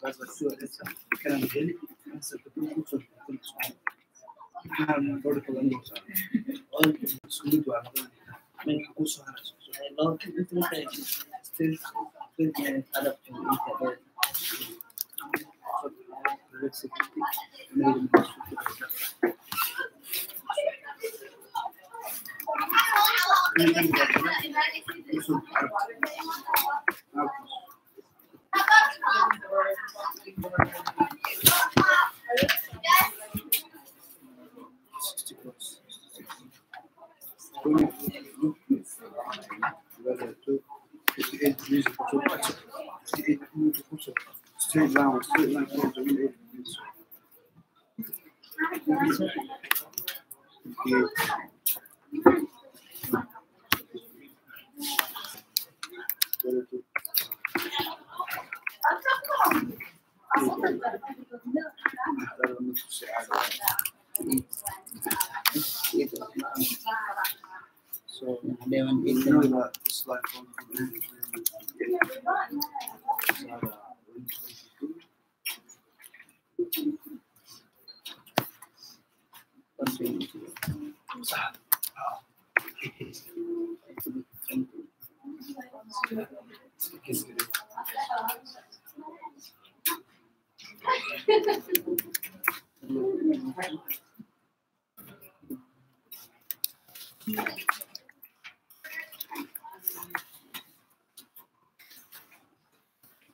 faz a sua letra, querendo dele, essa curso claro, por falando olha muito alto, mas curso há não tem still adapting internet straight line, so they want to know that it's like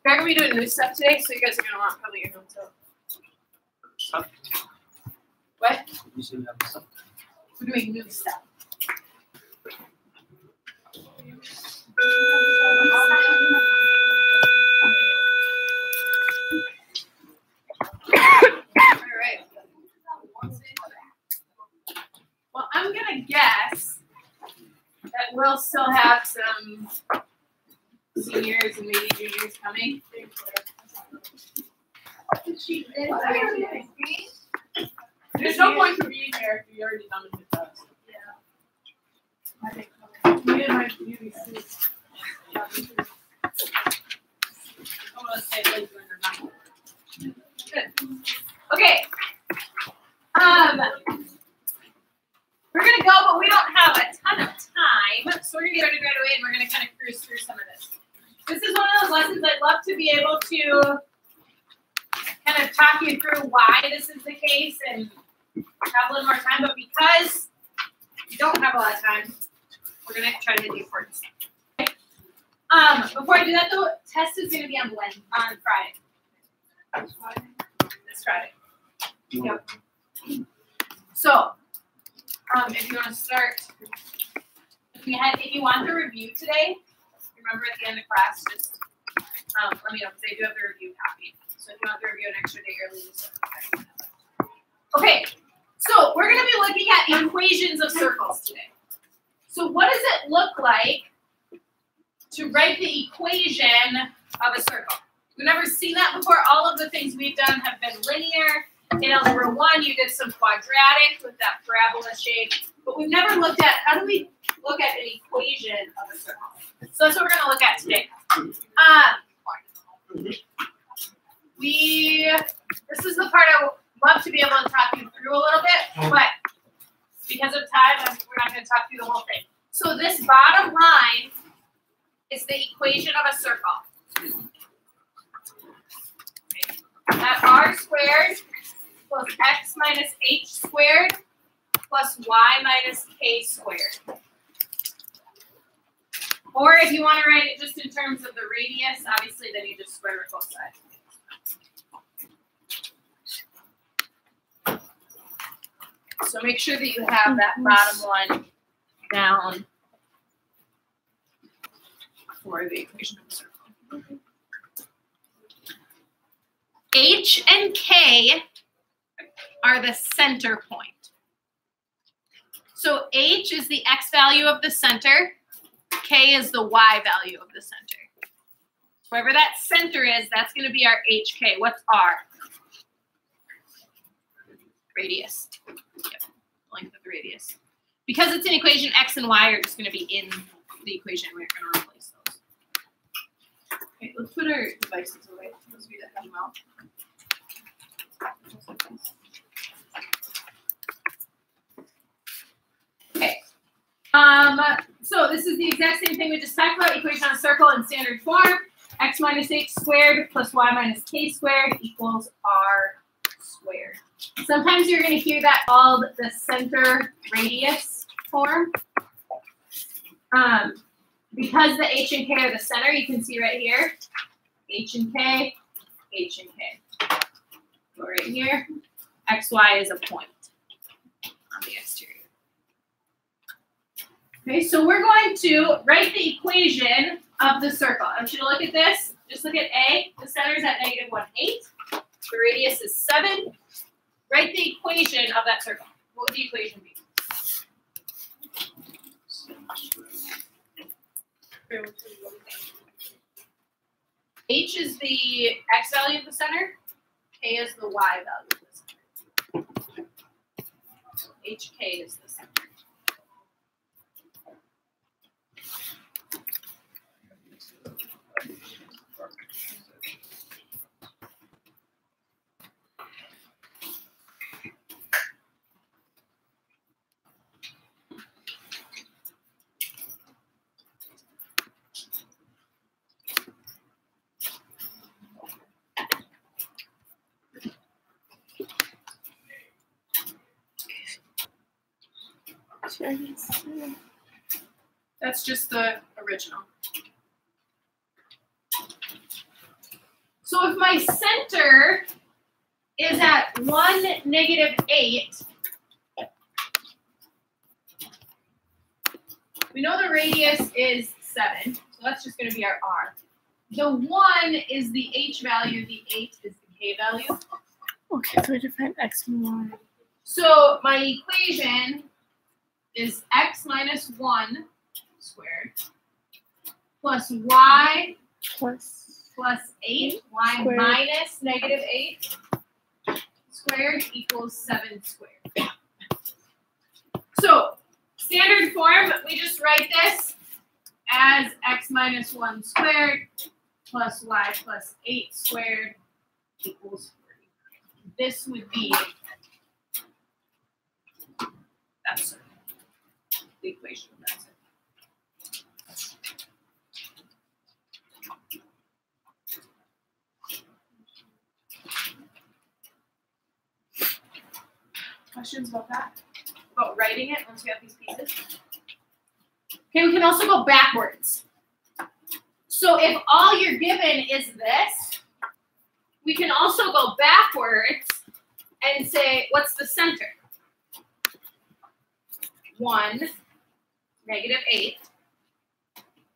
We're going to be doing new stuff today, so you guys are going to want probably your notes out. What? We're doing new stuff. All right. Well, I'm going to guess that we'll still have some seniors and maybe juniors coming. There's no point for being here if you already done it with us. Yeah. I think me and my beauty suits. I'm gonna say later or not. Good. Okay. We're gonna go, but we don't have a ton of time, so we're gonna get started right away, and we're gonna kind of cruise through some of this. This is one of those lessons I'd love to be able to kind of talk you through why this is the case and have a little more time, but because we don't have a lot of time, we're going to try to hit the important stuff. Okay? Before I do that, though, test is going to be on Friday. This Friday. Yep. So, if you want to start, if you want the review today, remember at the end of class, just let me know because I do have the review copy. So if you want the review an extra day early, just okay. So we're going to be looking at equations of circles today. So what does it look like to write the equation of a circle? We've never seen that before. All of the things we've done have been linear. In Algebra 1, you did some quadratic with that parabola shape. But we've never looked at, how do we look at an equation of a circle? So that's what we're going to look at today. This is the part I would love to be able to talk you through a little bit, but because of time, we're not going to talk through the whole thing. So this bottom line is the equation of a circle. That r squared plus x minus h squared plus y minus k squared. Or if you want to write it just in terms of the radius, obviously then you just square root both sides. So make sure that you have that bottom one down for the equation of the circle. H and K are the center point. So H is the x value of the center. K is the y value of the center. Wherever that center is, that's going to be our HK. What's R? Radius. Yep, length of the radius. Because it's an equation, x and y are just going to be in the equation. We're going to replace those. Okay, let's put our devices away. those of you that come out. Okay. So this is the exact same thing we just talked about. Equation on a circle in standard form. X minus h squared plus y minus k squared equals r squared. Sometimes you're going to hear that called the center radius form. Because the h and k are the center, you can see right here, h and k, h and k. Go right here, xy is a point on the exterior. Okay, so we're going to write the equation of the circle. I want you to look at this. Just look at A. The center is at -1, 8. The radius is 7. Write the equation of that circle. What would the equation be? H is the x value of the center. K is the y value of the center. HK is the center. That's just the original. So if my center is at 1, -8, we know the radius is 7, so that's just going to be our r. The 1 is the h value, the 8 is the k value. Okay, so we define x and y. So my equation is x minus 1 squared plus y plus 8, y squared minus -8 squared equals 7 squared. So standard form, we just write this as x minus 1 squared plus y plus 8 squared equals 49. This would be that's the equation of that. Questions about that? About writing it once we have these pieces? Okay, we can also go backwards. So if all you're given is this, we can also go backwards and say, what's the center? 1, -8.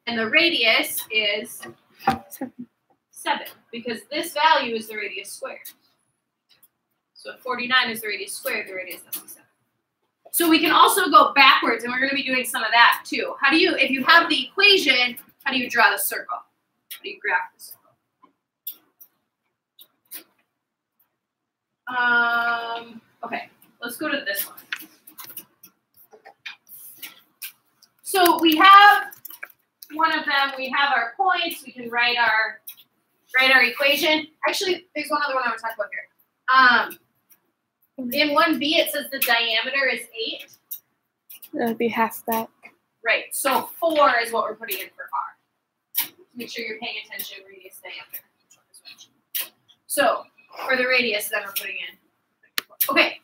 And the radius is 7, because this value is the radius squared. So if 49 is the radius squared, the radius must be 7. So we can also go backwards, and we're going to be doing some of that too. How do you, if you have the equation, how do you draw the circle? How do you graph the circle? Okay, let's go to this one. So we have one of them. We have our points. We can write our equation. Actually, there's one other one I want to talk about here. In 1b, it says the diameter is 8. That would be half that. Right. So 4 is what we're putting in for r. Make sure you're paying attention. Radius, diameter. So for the radius, then we're putting in. Okay.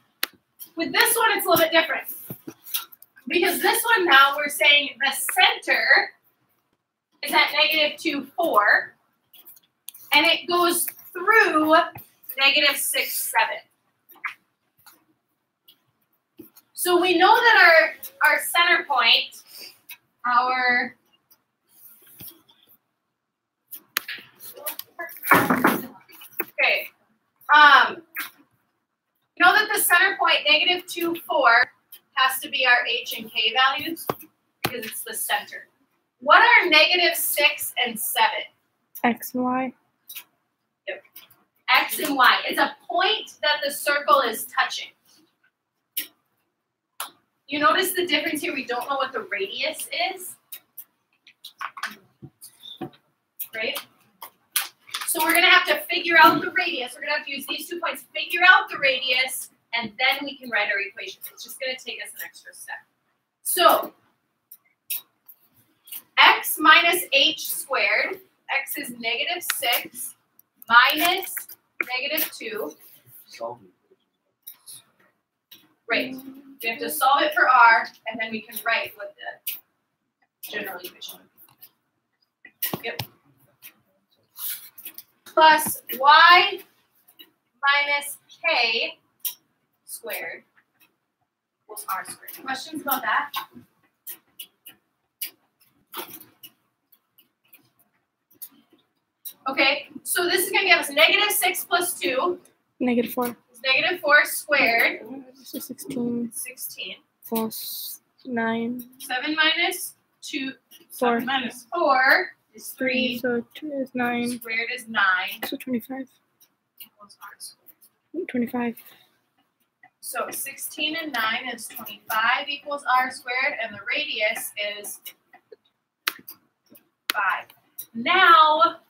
With this one, it's a little bit different. Because this one now, we're saying the center is at -2, 4. And it goes through -6, 7. So we know that our center point, we know that the center point, -2, 4, has to be our h and k values because it's the center. What are -6 and 7? X and y. Yep. X and y. It's a point that the circle is touching. You notice the difference here? We don't know what the radius is. Right? So we're going to have to figure out the radius. We're going to have to use these 2 points, figure out the radius, and then we can write our equation. It's just going to take us an extra step. So x minus h squared, x is -6 minus -2. Right. We have to solve it for r, and then we can write what the general equation would be. Yep. Plus y minus k squared equals r squared. Questions about that? Okay, so this is going to give us -6 plus 2 -4. is -4 squared. So 16 16. plus 9. 7 minus 2. 4. 7 minus 4 is 3. So 2 is 9. Squared is 9. So 25. Equals r squared. 25. So 16 and 9 is 25 equals r squared, and the radius is 5. Now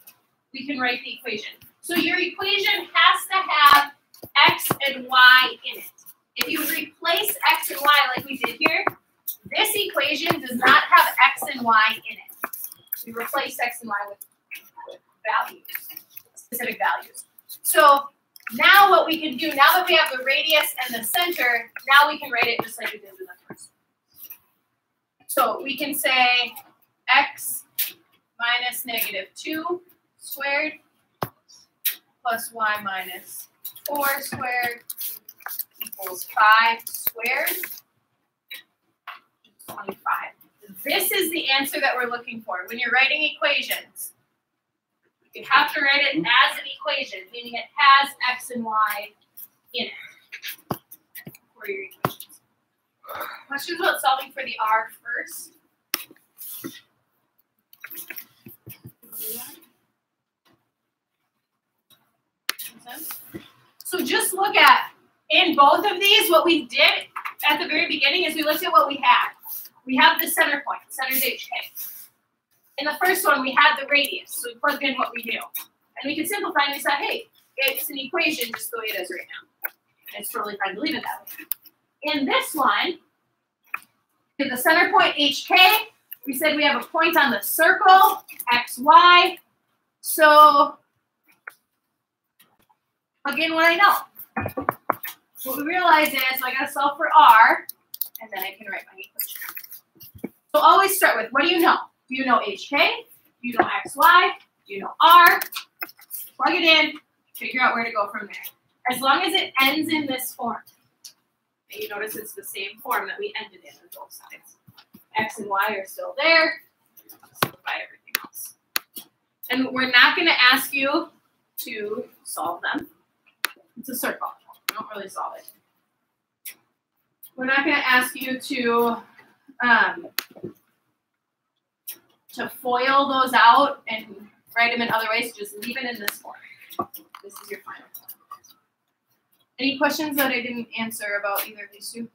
we can write the equation. So your equation has to have x and y in it. If you replace x and y like we did here, this equation does not have x and y in it. We replace x and y with values, specific values. So now what we can do, now that we have the radius and the center, now we can write it just like we did in the first. So we can say x minus -2 squared plus y minus 4 squared equals 5 squared, 25. This is the answer that we're looking for. When you're writing equations, you have to write it as an equation, meaning it has x and y in it for your equations. Questions about solving for the r first? So just look at, in both of these, what we did at the very beginning is we looked at what we had. We have the center point, center is HK. In the first one, we had the radius, so we plugged in what we knew. And we could simplify and we said, hey, it's an equation just the way it is right now. And it's totally fine to leave it that way. In this one, to the center point HK, we said we have a point on the circle, XY. So plug in what I know. What we realize is, so I got to solve for R, and then I can write my equation. So always start with, what do you know? Do you know HK? Do you know XY? Do you know R? Plug it in, figure out where to go from there. As long as it ends in this form. And you notice it's the same form that we ended in on both sides. X and Y are still there. Simplify everything else. And we're not going to ask you to solve them. It's a circle. We don't really solve it. We're not going to ask you to FOIL those out and write them in other ways. Just leave it in this form. This is your final form. Any questions that I didn't answer about either of these two?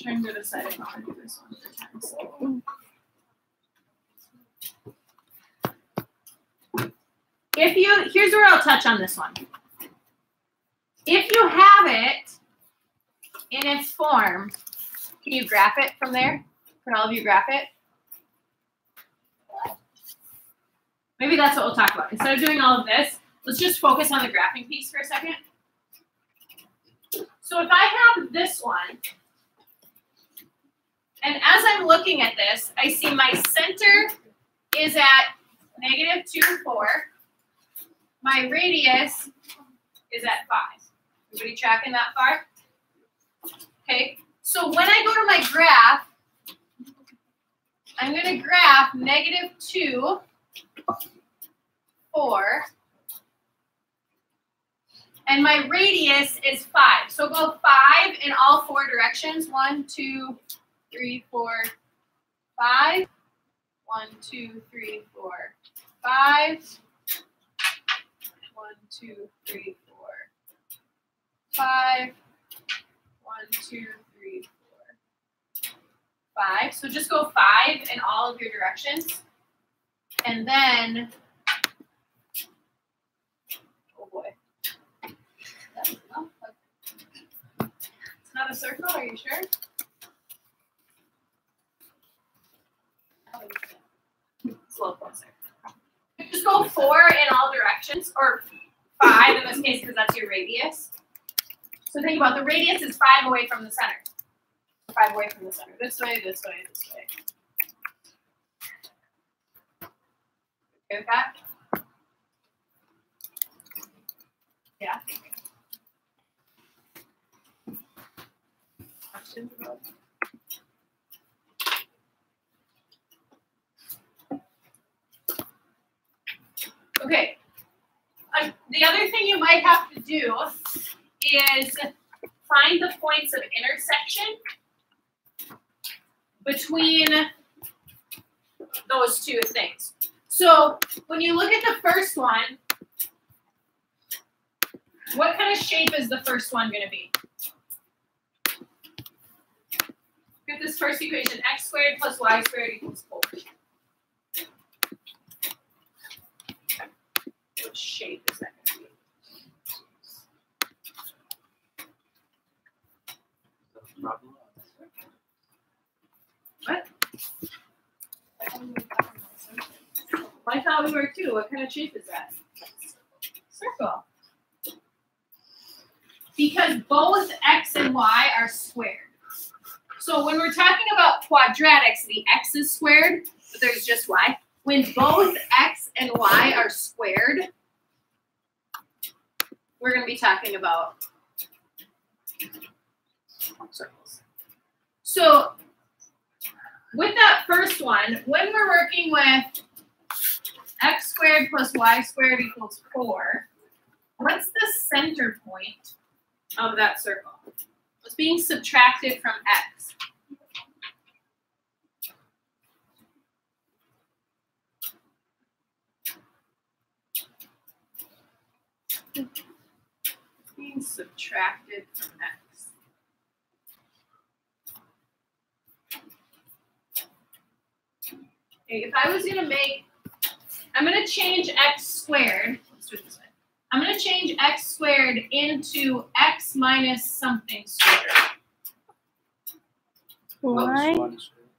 Trying to decide if I want to do this one for time's sake. Here's where I'll touch on this one. If you have it in its form, can you graph it from there? Can all of you graph it? Maybe that's what we'll talk about. Instead of doing all of this, let's just focus on the graphing piece for a second. So if I have this one, and as I'm looking at this, I see my center is at -2, 4. My radius is at 5. Everybody tracking that far? Okay, so when I go to my graph, I'm going to graph -2, 4, and my radius is 5. So go 5 in all 4 directions. 1, 2, 3, 4, 5. 1, 2, 3, 4, 5. 1, 2, 3, 4, 5. 1, 2, 3, 4, 5. So just go 5 in all of your directions. And then, oh boy. It's not a circle, are you sure? It's a little closer. Just go 4 in all directions, or 5 in this case because that's your radius. So think about the radius is 5 away from the center. 5 away from the center. This way, this way, this way. Okay with that? Yeah. Questions about it? Okay. The other thing you might have to do is find the points of intersection between those two things. So when you look at the first one, what kind of shape is the first one going to be? Look at this first equation, x squared plus y squared equals 4. What shape is that going to be? What? I thought we were too. What kind of shape is that? Circle. Because both x and y are squared. So when we're talking about quadratics, the x is squared, but there's just y. When both x and y are squared, we're going to be talking about circles. So with that first one, when we're working with x squared plus y squared equals 4, what's the center point of that circle? What's being subtracted from x? Being subtracted from x. Okay, if I was going to make, I'm going to change x squared. Let's do it this way. I'm going to change x squared into x minus something squared. Y.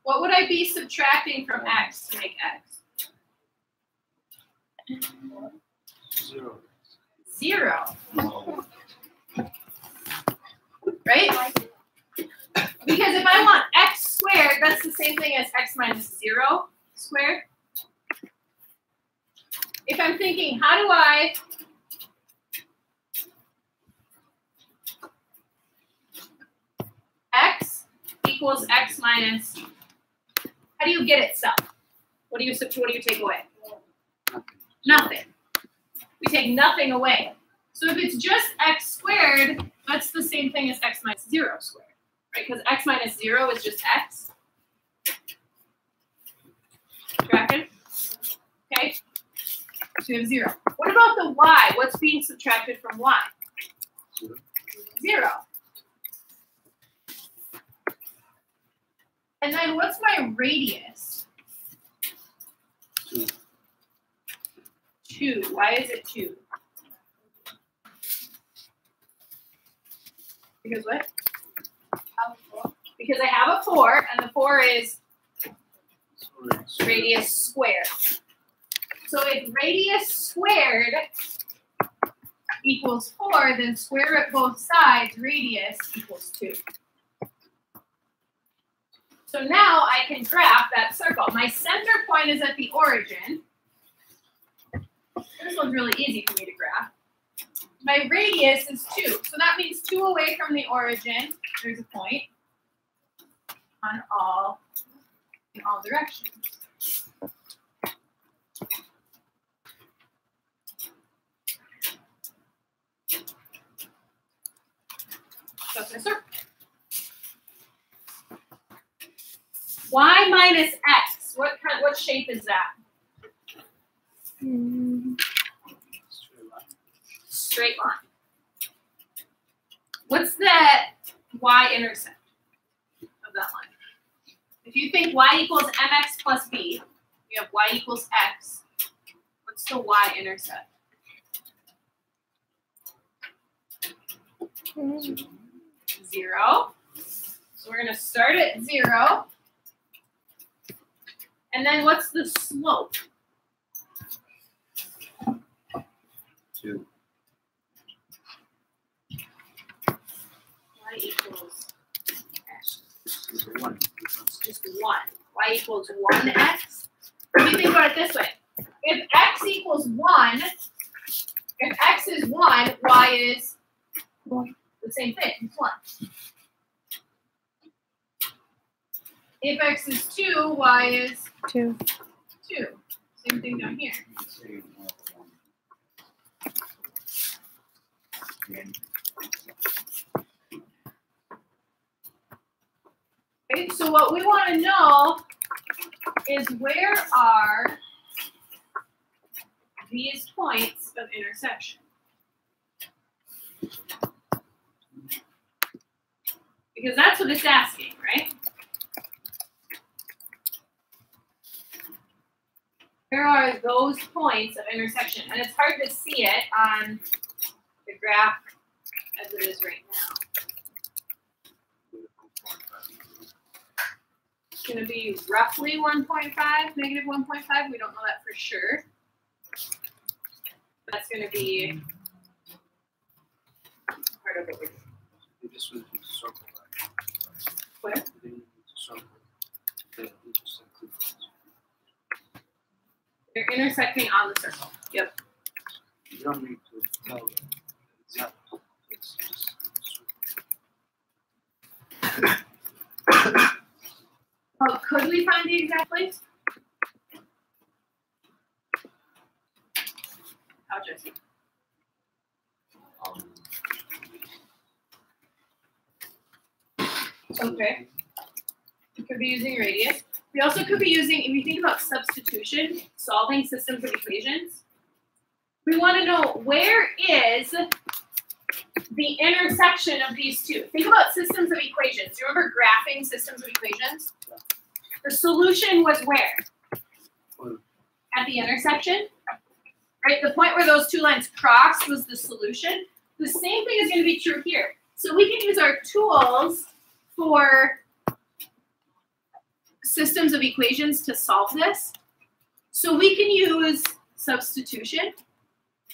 What would I be subtracting from x to make x? 0. 0. Right? Because if I want x squared, that's the same thing as x minus 0 squared. If I'm thinking, how do I x equals x minus, how do you get itself? What do you take away? Nothing. We take nothing away. So if it's just x squared, that's the same thing as x minus 0 squared, right? Because x minus 0 is just x. Tracking? Okay. So we have 0. What about the y? What's being subtracted from y? 0. And then what's my radius? 2. Why is it 2? Because what? Because I have a 4, and the 4 is radius squared. So if radius squared equals 4, then square root both sides, radius equals 2. So now I can graph that circle. My center point is at the origin. This one's really easy for me to graph. My radius is 2. So that means 2 away from the origin. There's a point on all in all directions. So it's a circle. Y minus x. What shape is that? Straight line. What's the y-intercept of that line? If you think y equals mx plus b, you have y equals x. What's the y-intercept? 0. So we're going to start at 0. And then what's the slope? 2. Y equals x. 1. Just 1. Y equals 1x. If you think about it this way, if x equals 1, if x is 1, y is 1. the same thing. It's 1. If x is 2, y is 2. 2. Same thing down here. Okay, so what we want to know is where are these points of intersection? Because that's what it's asking, right? Where are those points of intersection? And it's hard to see it on the graph as it is right now. It's going to be roughly 1.5, negative 1.5. We don't know that for sure. That's going to be part of what we're doing. This was the circle, right? Where? The circle. The intersected. They're intersecting on the circle. Yep. You don't need to know the exact. It's just Oh, could we find the exact place? How, Jesse? Okay. We could be using radius. We also could be using, if you think about substitution, solving systems of equations, we want to know where is the intersection of these two. Think about systems of equations. Do you remember graphing systems of equations? The solution was where? At the intersection. Right? The point where those two lines crossed was the solution. The same thing is going to be true here. So we can use our tools for systems of equations to solve this. So we can use substitution.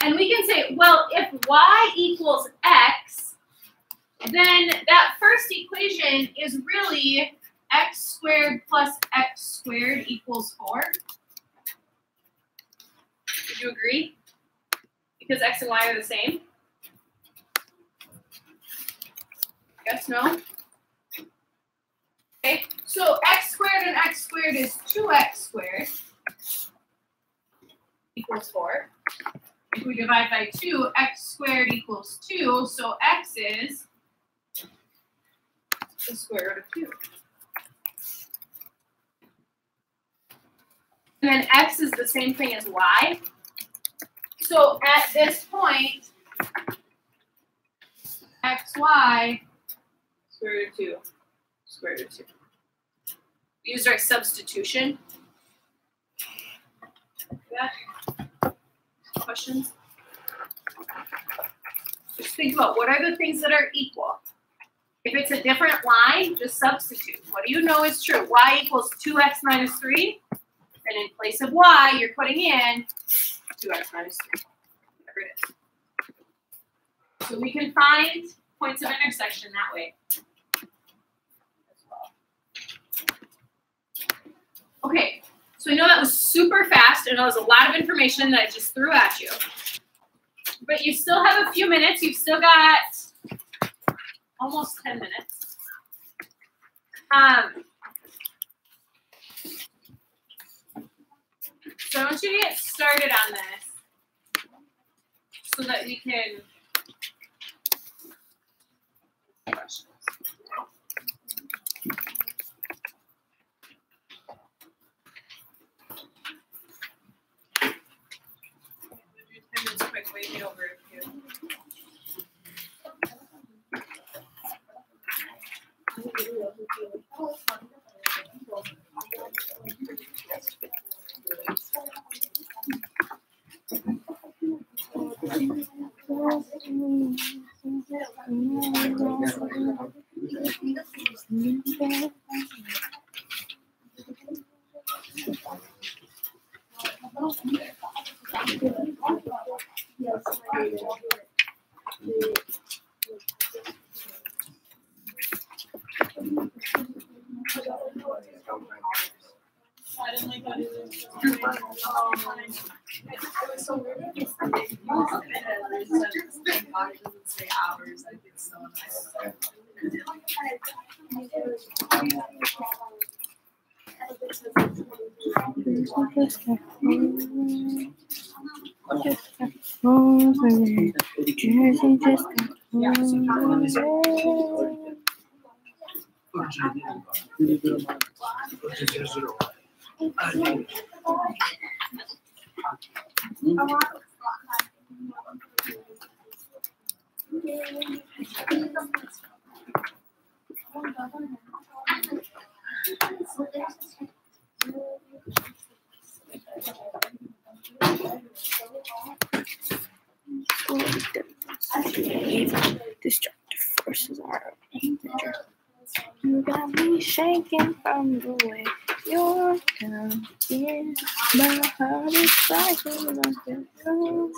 And we can say, well, if y equals x, then that first equation is really x squared plus x squared equals 4. Would you agree? Because x and y are the same? Yes, no? Okay, so x squared and x squared is 2x squared equals 4. If we divide by 2, x squared equals 2, so x is the square root of 2. And then x is the same thing as y. So at this point, xy, square root of 2, square root of 2. We used our substitution. Yeah. Questions? Just think about what are the things that are equal. If it's a different line, just substitute. What do you know is true? Y equals 2x minus 3. And in place of y, you're putting in 2x minus 3. Whatever it is. So we can find points of intersection that way as well. Okay. So I know that was super fast, and that was a lot of information that I just threw at you. But you still have a few minutes. You've still got almost 10 minutes. So I want you to get started on this so that we can. Quick, wave me over if you. I didn't like that either. It was so weird. It doesn't say hours. I get so nice. Destructive forces are in danger. You got me shaking from the way you're down here. My heart is breaking like a drum.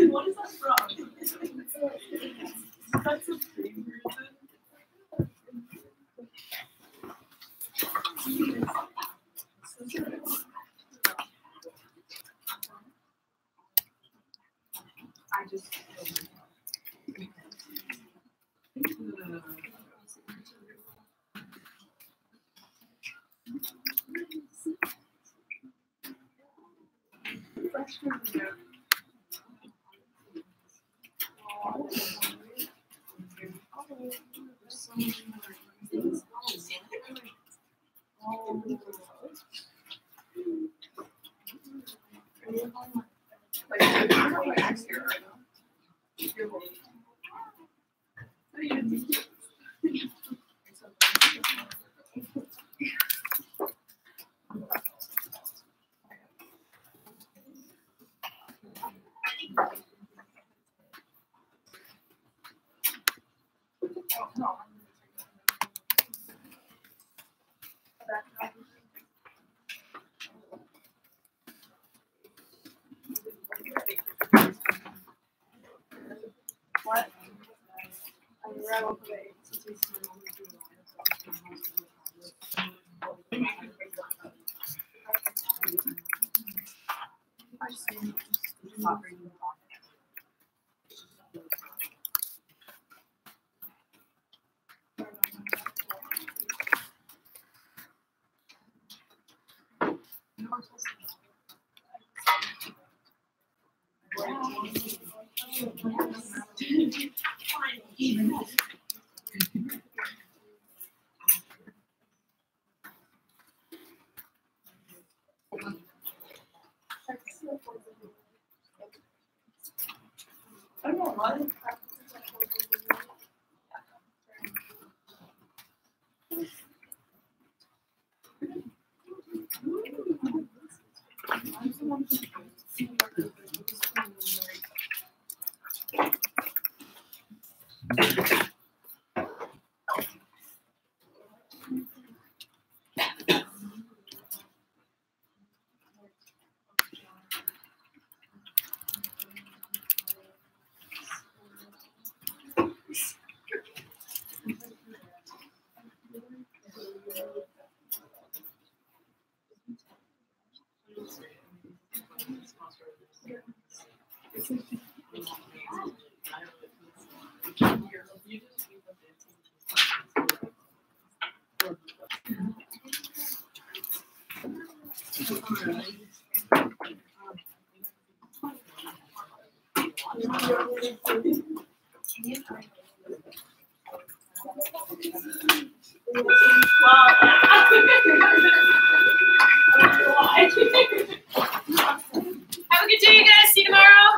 What is that from? That's a favorite. I just. What? I don't know what. Have a good day, you guys. See you tomorrow.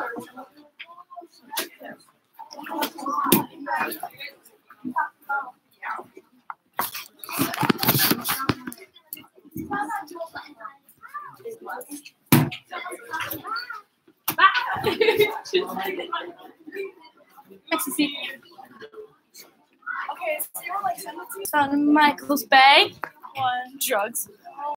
Nice to see you. Okay, so you're like Found in Michael's Bay on drugs.